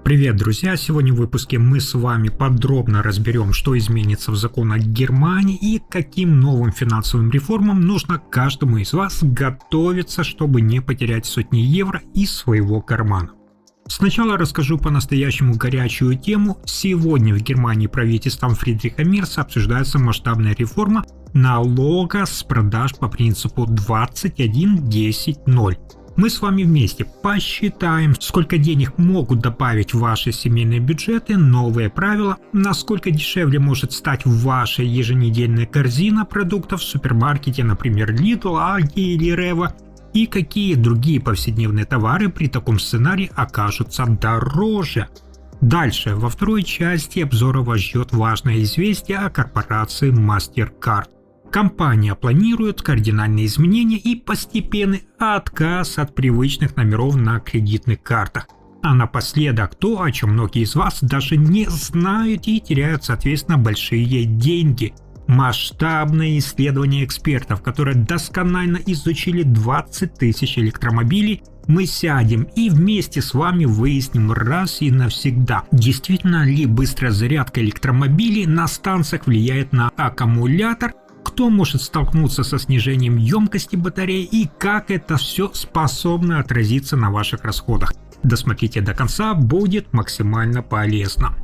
Привет, друзья! Сегодня в выпуске мы с вами подробно разберем, что изменится в законах Германии и каким новым финансовым реформам нужно каждому из вас готовиться, чтобы не потерять сотни евро из своего кармана. Сначала расскажу по-настоящему горячую тему. Сегодня в Германии правительством Фридриха Мерца обсуждается масштабная реформа налога с продаж по принципу 21-10-0. Мы с вами вместе посчитаем, сколько денег могут добавить в ваши семейные бюджеты новые правила, насколько дешевле может стать ваша еженедельная корзина продуктов в супермаркете, например, Lidl, Aldi или Rewe, и какие другие повседневные товары при таком сценарии окажутся дороже. Дальше, во второй части обзора вас ждет важное известие о корпорации MasterCard. Компания планирует кардинальные изменения и постепенный отказ от привычных номеров на кредитных картах. А напоследок то, о чем многие из вас даже не знают и теряют, соответственно, большие деньги. Масштабное исследование экспертов, которые досконально изучили 20 тысяч электромобилей. Мы сядем и вместе с вами выясним раз и навсегда, действительно ли быстрая зарядка электромобилей на станциях влияет на аккумулятор, кто может столкнуться со снижением емкости батареи и как это все способно отразиться на ваших расходах. Досмотрите до конца, будет максимально полезно.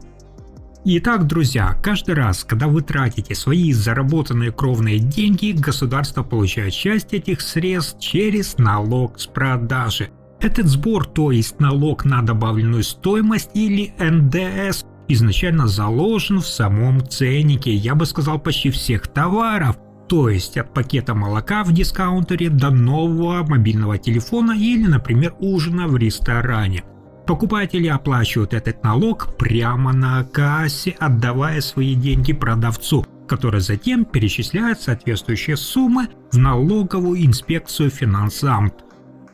Итак, друзья, каждый раз, когда вы тратите свои заработанные кровные деньги, государство получает часть этих средств через налог с продажи. Этот сбор, то есть налог на добавленную стоимость или НДС, изначально заложен в самом ценнике, я бы сказал, почти всех товаров, то есть от пакета молока в дискаунтере до нового мобильного телефона или, например, ужина в ресторане. Покупатели оплачивают этот налог прямо на кассе, отдавая свои деньги продавцу, который затем перечисляет соответствующие суммы в налоговую инспекцию Финансамт.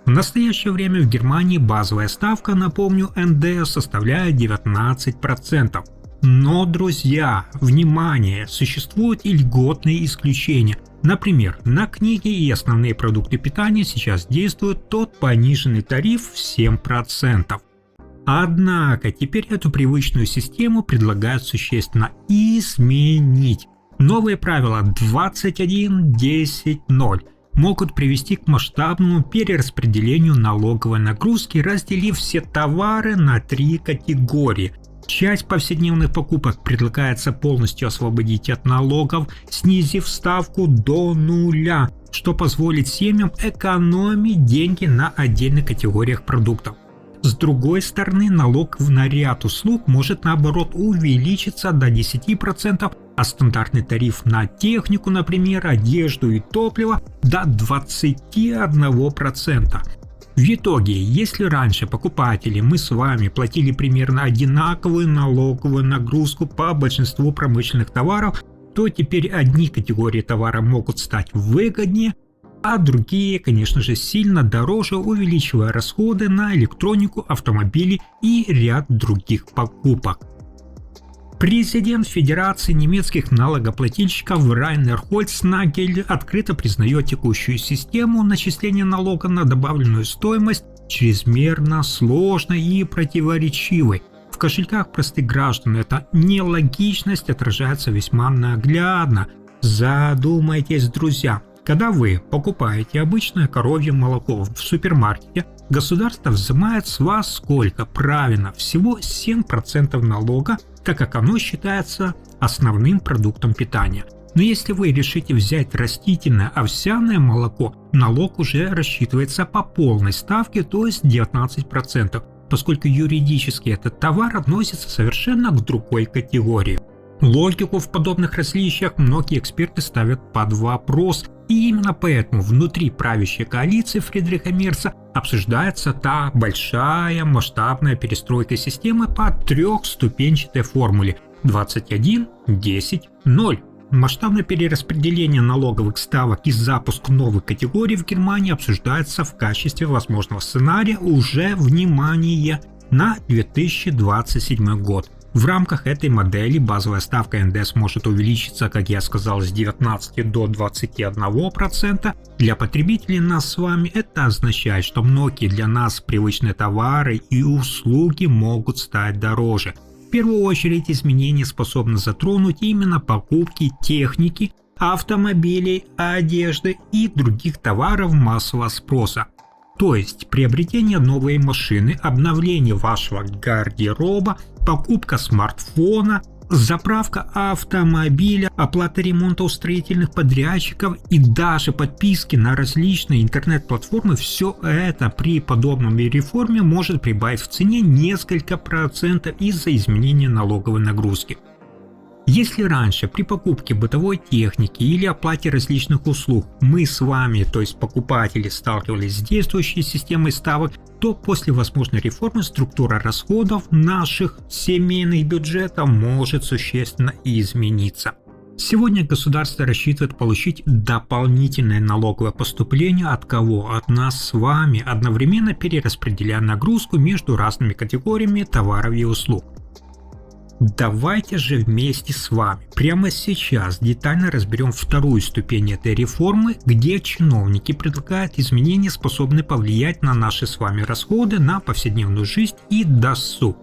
В настоящее время в Германии базовая ставка, напомню, НДС составляет 19%. Но, друзья, внимание, существуют и льготные исключения. Например, на книги и основные продукты питания сейчас действует тот пониженный тариф в 7%. Однако теперь эту привычную систему предлагают существенно изменить. Новые правила 21-10-0 могут привести к масштабному перераспределению налоговой нагрузки, разделив все товары на 3 категории. Часть повседневных покупок предлагается полностью освободить от налогов, снизив ставку до 0, что позволит семьям экономить деньги на отдельных категориях продуктов. С другой стороны, налог на ряд услуг может наоборот увеличиться до 10%, а стандартный тариф на технику, например, одежду и топливо, до 21%. В итоге, если раньше покупатели, мы с вами платили примерно одинаковую налоговую нагрузку по большинству промышленных товаров, то теперь одни категории товаров могут стать выгоднее, а другие, конечно же, сильно дороже, увеличивая расходы на электронику, автомобили и ряд других покупок. Президент Федерации немецких налогоплательщиков Райнер Хольцнагель открыто признает текущую систему начисления налога на добавленную стоимость чрезмерно сложной и противоречивой. В кошельках простых граждан эта нелогичность отражается весьма наглядно. Задумайтесь, друзья. Когда вы покупаете обычное коровье молоко в супермаркете, государство взимает с вас сколько? Правильно, всего 7% налога, так как оно считается основным продуктом питания. Но если вы решите взять растительное овсяное молоко, налог уже рассчитывается по полной ставке, то есть 19%, поскольку юридически этот товар относится совершенно к другой категории. Логику в подобных различиях многие эксперты ставят под вопрос, и именно поэтому внутри правящей коалиции Фридриха Мерца обсуждается та большая масштабная перестройка системы по трехступенчатой формуле 21-10-0. Масштабное перераспределение налоговых ставок и запуск новых категорий в Германии обсуждается в качестве возможного сценария уже, внимание, на 2027 год. В рамках этой модели базовая ставка НДС может увеличиться, как я сказал, с 19 до 21%. Для потребителей нас с вами это означает, что многие для нас привычные товары и услуги могут стать дороже. В первую очередь изменения способны затронуть именно покупки техники, автомобилей, одежды и других товаров массового спроса. То есть приобретение новой машины, обновление вашего гардероба, покупка смартфона, заправка автомобиля, оплата ремонта у строительных подрядчиков и даже подписки на различные интернет-платформы — все это при подобной реформе может прибавить в цене несколько процентов из-за изменения налоговой нагрузки. Если раньше при покупке бытовой техники или оплате различных услуг мы с вами, то есть покупатели, сталкивались с действующей системой ставок, то после возможной реформы структура расходов наших семейных бюджетов может существенно измениться. Сегодня государство рассчитывает получить дополнительное налоговое поступление от кого? От нас с вами, одновременно перераспределяя нагрузку между разными категориями товаров и услуг. Давайте же вместе с вами прямо сейчас детально разберем вторую ступень этой реформы, где чиновники предлагают изменения, способные повлиять на наши с вами расходы на повседневную жизнь и досуг.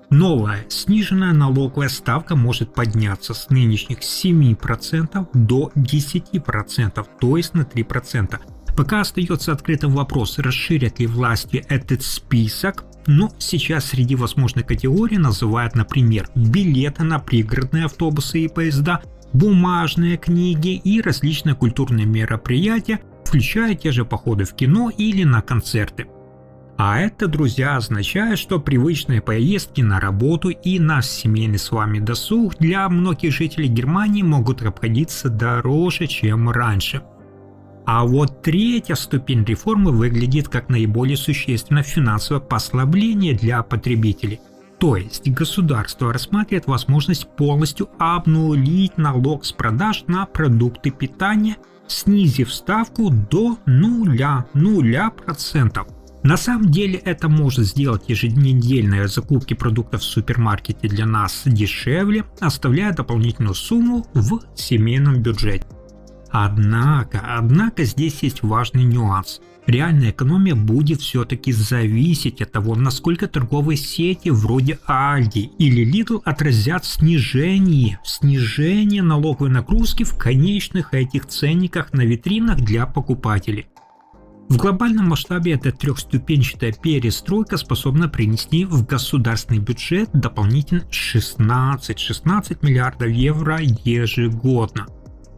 Новая сниженная налоговая ставка может подняться с нынешних 7% до 10%, то есть на 3%. Пока остается открытым вопрос, расширят ли власти этот список, но сейчас среди возможных категорий называют, например, билеты на пригородные автобусы и поезда, бумажные книги и различные культурные мероприятия, включая те же походы в кино или на концерты. А это, друзья, означает, что привычные поездки на работу и наш семейный с вами досуг для многих жителей Германии могут обходиться дороже, чем раньше. А вот третья ступень реформы выглядит как наиболее существенное финансовое послабление для потребителей. То есть государство рассматривает возможность полностью обнулить налог с продаж на продукты питания, снизив ставку до 0%. На самом деле это может сделать еженедельные закупки продуктов в супермаркете для нас дешевле, оставляя дополнительную сумму в семейном бюджете. Однако здесь есть важный нюанс. Реальная экономия будет все-таки зависеть от того, насколько торговые сети вроде Aldi или Lidl отразят снижение налоговой нагрузки в конечных этих ценниках на витринах для покупателей. В глобальном масштабе эта трехступенчатая перестройка способна принести в государственный бюджет дополнительно 16 миллиардов евро ежегодно.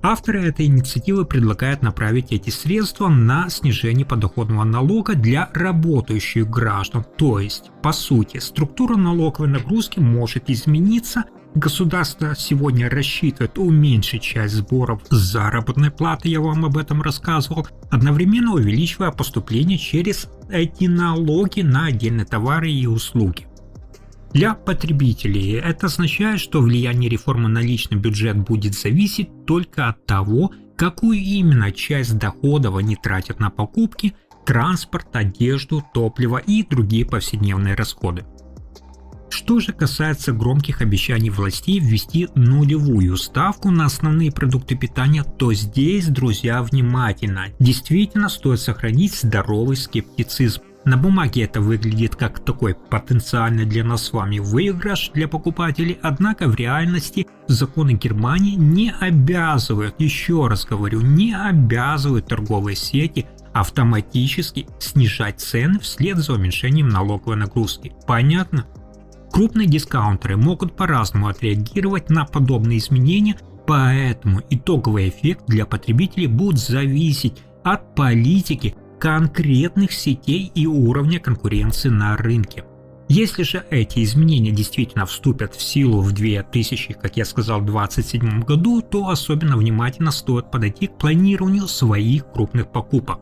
Авторы этой инициативы предлагают направить эти средства на снижение подоходного налога для работающих граждан. То есть, по сути, структура налоговой нагрузки может измениться. Государство сегодня рассчитывает уменьшить часть сборов с заработной платы, я вам об этом рассказывал, одновременно увеличивая поступления через эти налоги на отдельные товары и услуги. Для потребителей это означает, что влияние реформы на личный бюджет будет зависеть только от того, какую именно часть доходов они тратят на покупки, транспорт, одежду, топливо и другие повседневные расходы. Что же касается громких обещаний властей ввести нулевую ставку на основные продукты питания, то здесь, друзья, внимательно. Действительно стоит сохранить здоровый скептицизм. На бумаге это выглядит как такой потенциальный для нас с вами выигрыш для покупателей, однако в реальности законы Германии не обязывают, еще раз говорю, не обязывают торговые сети автоматически снижать цены вслед за уменьшением налоговой нагрузки. Понятно? Крупные дискаунтеры могут по-разному отреагировать на подобные изменения, поэтому итоговый эффект для потребителей будет зависеть от политики конкретных сетей и уровня конкуренции на рынке. Если же эти изменения действительно вступят в силу в 2027 году, то особенно внимательно стоит подойти к планированию своих крупных покупок.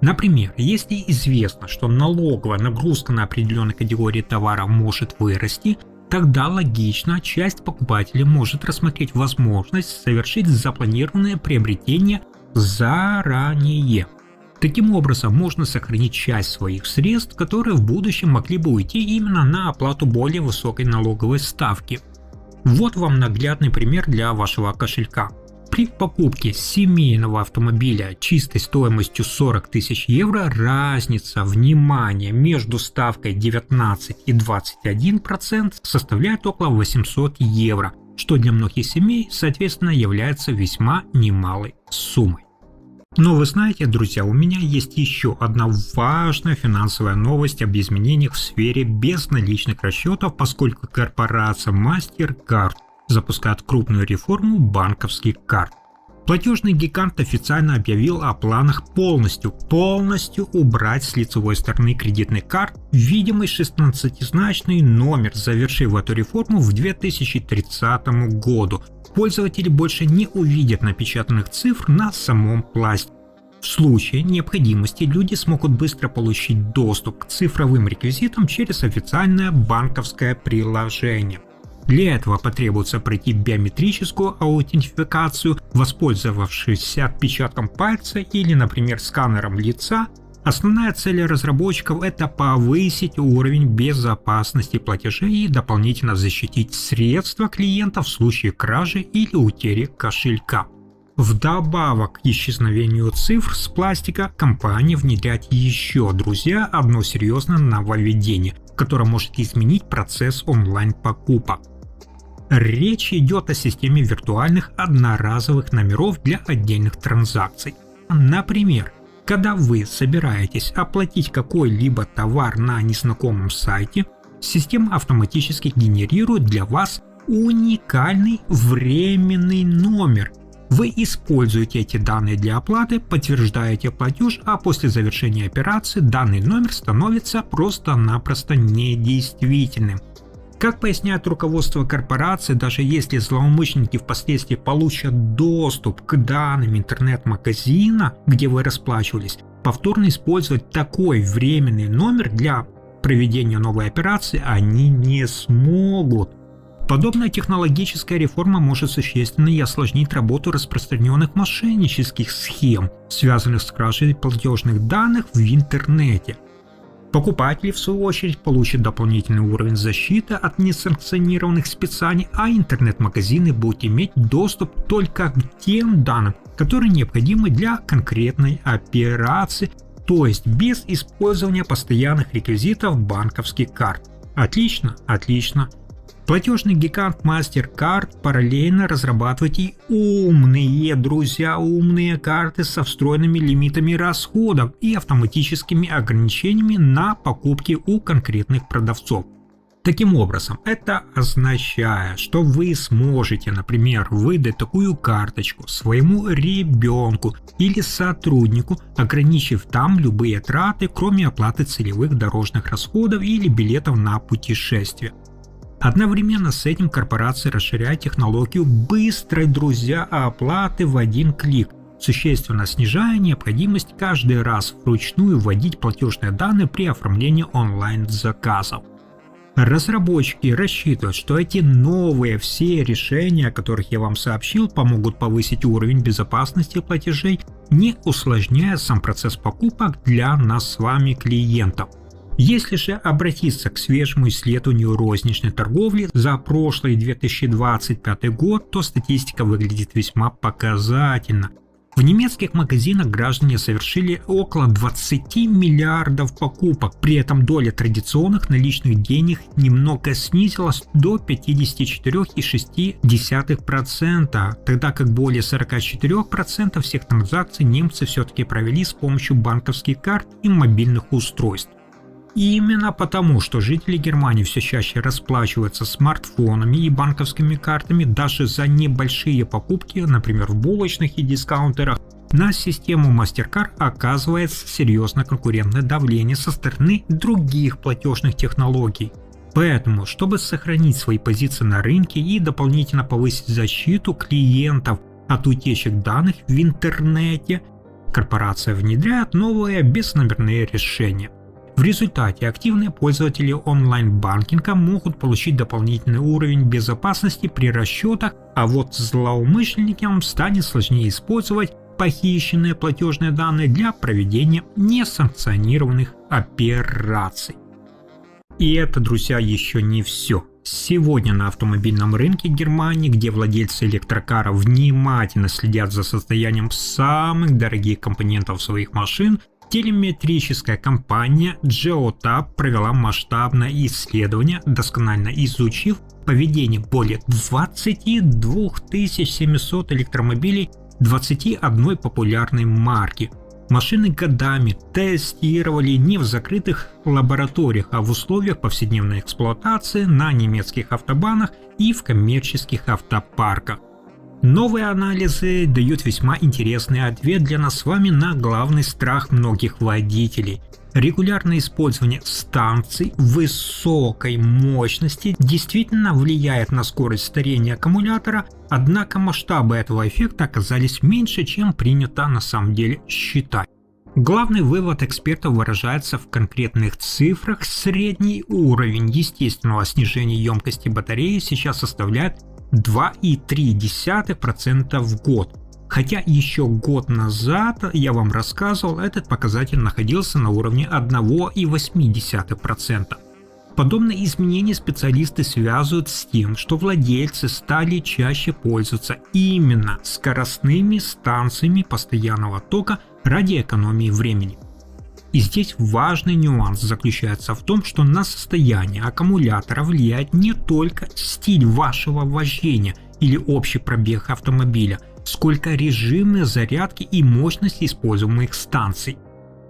Например, если известно, что налоговая нагрузка на определенные категории товаров может вырасти, тогда логично, часть покупателей может рассмотреть возможность совершить запланированное приобретение заранее. Таким образом, можно сохранить часть своих средств, которые в будущем могли бы уйти именно на оплату более высокой налоговой ставки. Вот вам наглядный пример для вашего кошелька. При покупке семейного автомобиля чистой стоимостью 40 тысяч евро разница, внимание, между ставкой 19 и 21% составляет около 800 евро, что для многих семей, соответственно, является весьма немалой суммой. Но вы знаете, друзья, у меня есть еще одна важная финансовая новость об изменениях в сфере безналичных расчетов, поскольку корпорация MasterCard запускает крупную реформу банковских карт. Платежный гигант официально объявил о планах полностью убрать с лицевой стороны кредитных карт видимый 16-значный номер, завершив эту реформу в 2030 году. Пользователи больше не увидят напечатанных цифр на самом пластике. В случае необходимости люди смогут быстро получить доступ к цифровым реквизитам через официальное банковское приложение. Для этого потребуется пройти биометрическую аутентификацию, воспользовавшись отпечатком пальца или, например, сканером лица. Основная цель разработчиков – это повысить уровень безопасности платежей и дополнительно защитить средства клиента в случае кражи или утери кошелька. Вдобавок к исчезновению цифр с пластика, компания внедряет еще, друзья, одно серьезное нововведение, которое может изменить процесс онлайн-покупок. Речь идет о системе виртуальных одноразовых номеров для отдельных транзакций. Например, когда вы собираетесь оплатить какой-либо товар на незнакомом сайте, система автоматически генерирует для вас уникальный временный номер. Вы используете эти данные для оплаты, подтверждаете платеж, а после завершения операции данный номер становится просто-напросто недействительным. Как поясняет руководство корпорации, даже если злоумышленники впоследствии получат доступ к данным интернет-магазина, где вы расплачивались, повторно использовать такой временный номер для проведения новой операции они не смогут. Подобная технологическая реформа может существенно и осложнить работу распространенных мошеннических схем, связанных с кражей платежных данных в интернете. Покупатели, в свою очередь, получат дополнительный уровень защиты от несанкционированных специальностей, а интернет-магазины будут иметь доступ только к тем данным, которые необходимы для конкретной операции, то есть без использования постоянных реквизитов банковских карт. Отлично, отлично. Платежный гигант MasterCard параллельно разрабатывает и умные, друзья, умные карты со встроенными лимитами расходов и автоматическими ограничениями на покупки у конкретных продавцов. Таким образом, это означает, что вы сможете, например, выдать такую карточку своему ребенку или сотруднику, ограничив там любые траты, кроме оплаты целевых дорожных расходов или билетов на путешествие. Одновременно с этим корпорация расширяет технологию быстрой, друзья, оплаты в один клик, существенно снижая необходимость каждый раз вручную вводить платежные данные при оформлении онлайн-заказов. Разработчики рассчитывают, что эти новые все решения, о которых я вам сообщил, помогут повысить уровень безопасности платежей, не усложняя сам процесс покупок для нас с вами клиентов. Если же обратиться к свежему исследованию розничной торговли за прошлый 2025 год, то статистика выглядит весьма показательно. В немецких магазинах граждане совершили около 20 миллиардов покупок, при этом доля традиционных наличных денег немного снизилась до 54,6%, тогда как более 44% всех транзакций немцы все-таки провели с помощью банковских карт и мобильных устройств. И именно потому, что жители Германии все чаще расплачиваются смартфонами и банковскими картами даже за небольшие покупки, например, в булочных и дискаунтерах, на систему MasterCard оказывается серьезное конкурентное давление со стороны других платежных технологий. Поэтому, чтобы сохранить свои позиции на рынке и дополнительно повысить защиту клиентов от утечек данных в интернете, корпорация внедряет новые безномерные решения. В результате активные пользователи онлайн-банкинга могут получить дополнительный уровень безопасности при расчетах, а вот злоумышленникам станет сложнее использовать похищенные платежные данные для проведения несанкционированных операций. И это, друзья, еще не все. Сегодня на автомобильном рынке Германии, где владельцы электрокаров внимательно следят за состоянием самых дорогих компонентов своих машин, телеметрическая компания Geotab провела масштабное исследование, досконально изучив поведение более 22 700 электромобилей 21 популярной марки. Машины годами тестировали не в закрытых лабораториях, а в условиях повседневной эксплуатации на немецких автобанах и в коммерческих автопарках. Новые анализы дают весьма интересный ответ для нас с вами на главный страх многих водителей. Регулярное использование станций высокой мощности действительно влияет на скорость старения аккумулятора, однако масштабы этого эффекта оказались меньше, чем принято на самом деле считать. Главный вывод экспертов выражается в конкретных цифрах. Средний уровень естественного снижения емкости батареи сейчас составляет 2,3% в год. Хотя еще год назад, я вам рассказывал, этот показатель находился на уровне 1,8%. Подобные изменения специалисты связывают с тем, что владельцы стали чаще пользоваться именно скоростными станциями постоянного тока ради экономии времени. И здесь важный нюанс заключается в том, что на состояние аккумулятора влияет не только стиль вашего вождения или общий пробег автомобиля, сколько режимы зарядки и мощности используемых станций.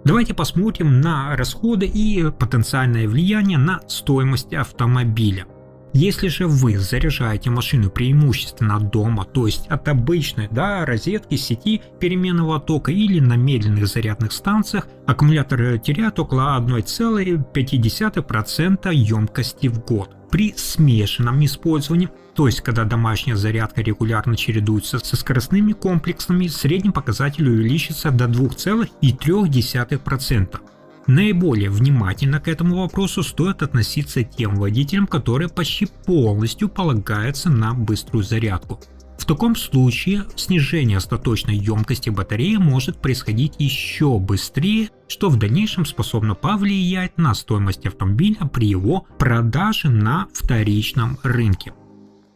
Давайте посмотрим на расходы и потенциальное влияние на стоимость автомобиля. Если же вы заряжаете машину преимущественно дома, то есть от обычной розетки сети переменного тока или на медленных зарядных станциях, аккумулятор теряет около 1,5% емкости в год. При смешанном использовании, то есть когда домашняя зарядка регулярно чередуется со скоростными комплексами, средний показатель увеличится до 2,3%. Наиболее внимательно к этому вопросу стоит относиться тем водителям, которые почти полностью полагаются на быструю зарядку. В таком случае снижение остаточной емкости батареи может происходить еще быстрее, что в дальнейшем способно повлиять на стоимость автомобиля при его продаже на вторичном рынке.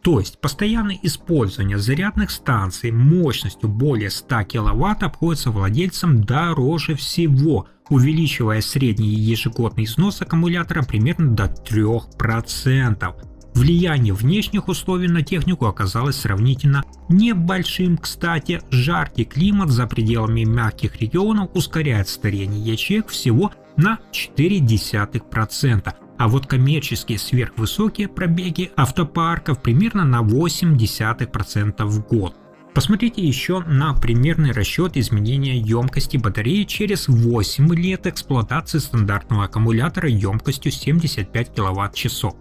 То есть постоянное использование зарядных станций мощностью более 100 кВт обходится владельцам дороже всего, увеличивая средний ежегодный износ аккумулятора примерно до 3%. Влияние внешних условий на технику оказалось сравнительно небольшим. Кстати, жаркий климат за пределами мягких регионов ускоряет старение ячеек всего на 0,4%. А вот коммерческие сверхвысокие пробеги автопарков примерно на 0,8% в год. Посмотрите еще на примерный расчет изменения емкости батареи через 8 лет эксплуатации стандартного аккумулятора емкостью 75 кВт-часов.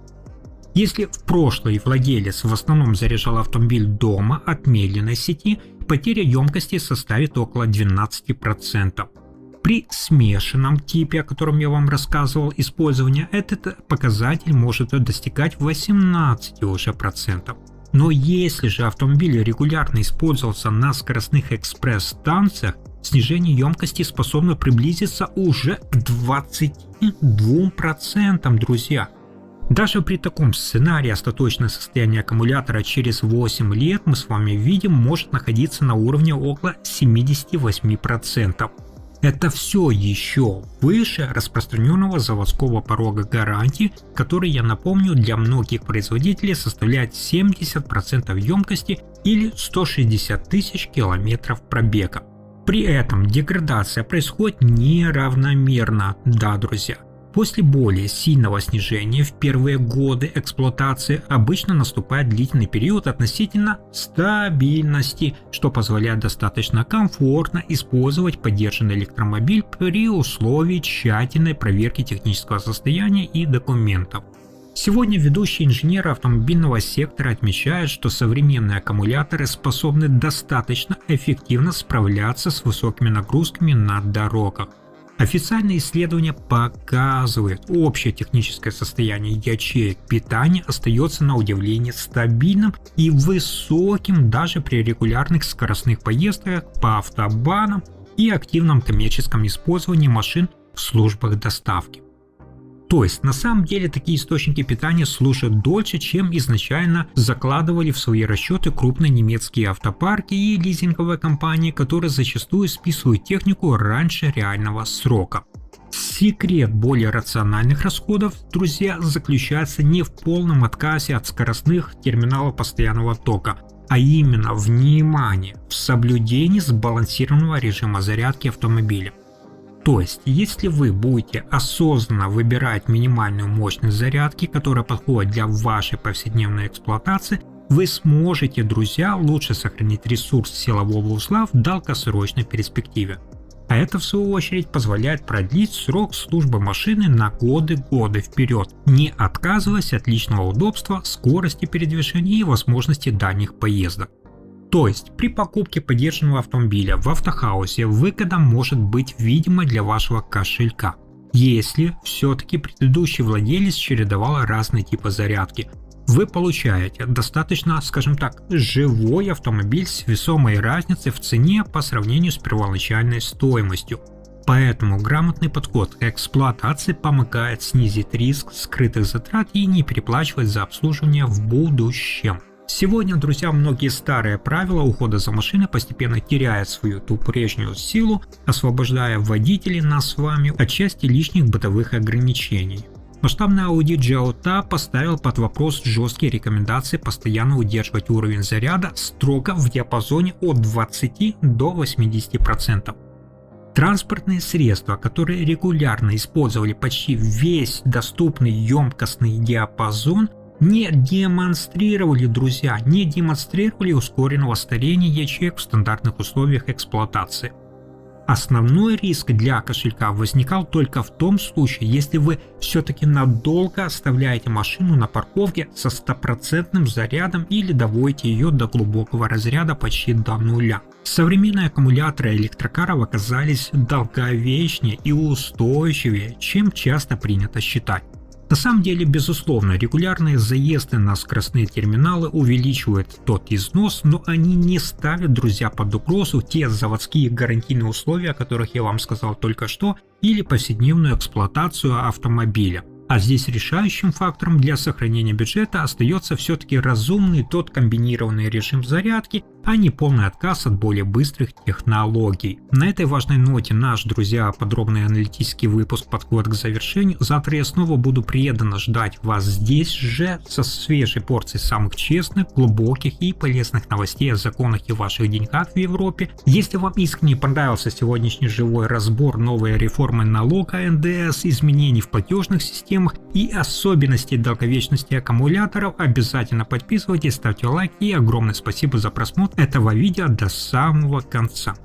Если в прошлый владелец в основном заряжал автомобиль дома от медленной сети, потеря емкости составит около 12%. При смешанном типе, о котором я вам рассказывал, использования, этот показатель может достигать 18%. Но если же автомобиль регулярно использовался на скоростных экспресс-станциях, снижение емкости способно приблизиться уже к 22%, друзья. Даже при таком сценарии остаточное состояние аккумулятора через 8 лет мы с вами видим может находиться на уровне около 78%. Это все еще выше распространенного заводского порога гарантии, который, я напомню, для многих производителей составляет 70% емкости или 160 тысяч километров пробега. При этом деградация происходит неравномерно, да, друзья. После более сильного снижения в первые годы эксплуатации обычно наступает длительный период относительно стабильности, что позволяет достаточно комфортно использовать поддержанный электромобиль при условии тщательной проверки технического состояния и документов. Сегодня ведущие инженеры автомобильного сектора отмечают, что современные аккумуляторы способны достаточно эффективно справляться с высокими нагрузками на дорогах. Официальные исследования показывают, общее техническое состояние ячеек питания остается на удивление стабильным и высоким даже при регулярных скоростных поездках по автобанам и активном коммерческом использовании машин в службах доставки. То есть на самом деле такие источники питания служат дольше, чем изначально закладывали в свои расчеты крупные немецкие автопарки и лизинговые компании, которые зачастую списывают технику раньше реального срока. Секрет более рациональных расходов, друзья, заключается не в полном отказе от скоростных терминалов постоянного тока, а именно, внимание, в соблюдении сбалансированного режима зарядки автомобиля. То есть, если вы будете осознанно выбирать минимальную мощность зарядки, которая подходит для вашей повседневной эксплуатации, вы сможете, друзья, лучше сохранить ресурс силового узла в долгосрочной перспективе. А это в свою очередь позволяет продлить срок службы машины на годы вперед, не отказываясь от личного удобства, скорости передвижения и возможности дальних поездок. То есть при покупке подержанного автомобиля в автохаусе выгода может быть видима для вашего кошелька, если все-таки предыдущий владелец чередовал разные типы зарядки. Вы получаете достаточно, скажем так, живой автомобиль с весомой разницей в цене по сравнению с первоначальной стоимостью. Поэтому грамотный подход к эксплуатации помогает снизить риск скрытых затрат и не переплачивать за обслуживание в будущем. Сегодня, друзья, многие старые правила ухода за машиной постепенно теряют свою ту прежнюю силу, освобождая водителей нас с вами от части лишних бытовых ограничений. Масштабный аудит GeoTap поставил под вопрос жесткие рекомендации постоянно удерживать уровень заряда строго в диапазоне от 20 до 80%. Транспортные средства, которые регулярно использовали почти весь доступный емкостный диапазон, не демонстрировали ускоренного старения ячеек в стандартных условиях эксплуатации. Основной риск для кошелька возникал только в том случае, если вы все-таки надолго оставляете машину на парковке со 100% зарядом или доводите ее до глубокого разряда почти до нуля. Современные аккумуляторы электрокаров оказались долговечнее и устойчивее, чем часто принято считать. На самом деле, безусловно, регулярные заезды на скоростные терминалы увеличивают тот износ, но они не ставят, друзья, под угрозу те заводские гарантийные условия, о которых я вам сказал только что, или повседневную эксплуатацию автомобиля. А здесь решающим фактором для сохранения бюджета остается все-таки разумный тот комбинированный режим зарядки, а не полный отказ от более быстрых технологий. На этой важной ноте наш, друзья, подробный аналитический выпуск подходит к завершению. Завтра я снова буду преданно ждать вас здесь же со свежей порцией самых честных, глубоких и полезных новостей о законах и ваших деньгах в Европе. Если вам искренне понравился сегодняшний живой разбор новой реформы налога НДС, изменений в платежных системах и особенностей долговечности аккумуляторов, обязательно подписывайтесь, ставьте лайк и огромное спасибо за просмотр этого видео до самого конца.